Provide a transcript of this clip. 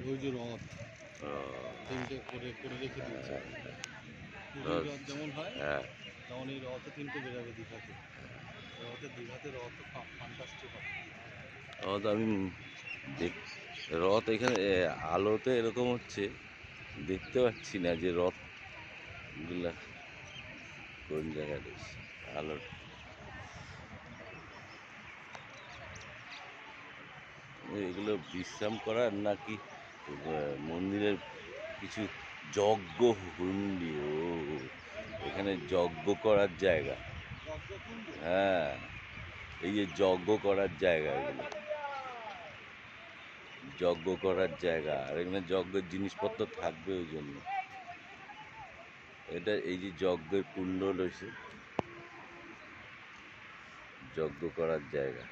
ওই যে রথ তিনটে করে করে রেখে দিয়েছে। পুরীর রথ যেমন হয় হ্যাঁ, তেমন এই রথও তিনটে বেরোবে দীঘাতে। দীঘাতে রথ ফান্টাস্টিক হবে। রথ আমি দেখ রথ এখানে আলোতে এরকম হচ্ছে, দেখতে পাচ্ছি না যে রথগুলা কোন জায়গায় রয়েছে। আলো এগুলো বিশ্রাম করার নাকি মন্দিরের কিছু যজ্ঞ হুন্ডি? ও এখানে যজ্ঞ করার জায়গা। যজ্ঞকুণ্ড। হ্যাঁ, এই যে যজ্ঞ করার জায়গা, এগুলো যজ্ঞ করার জায়গা। আর এখানে যজ্ঞের জিনিসপত্র থাকবে ওই জন্য। এটা এই যে যজ্ঞের কুণ্ড রয়েছে, যজ্ঞ করার জায়গা।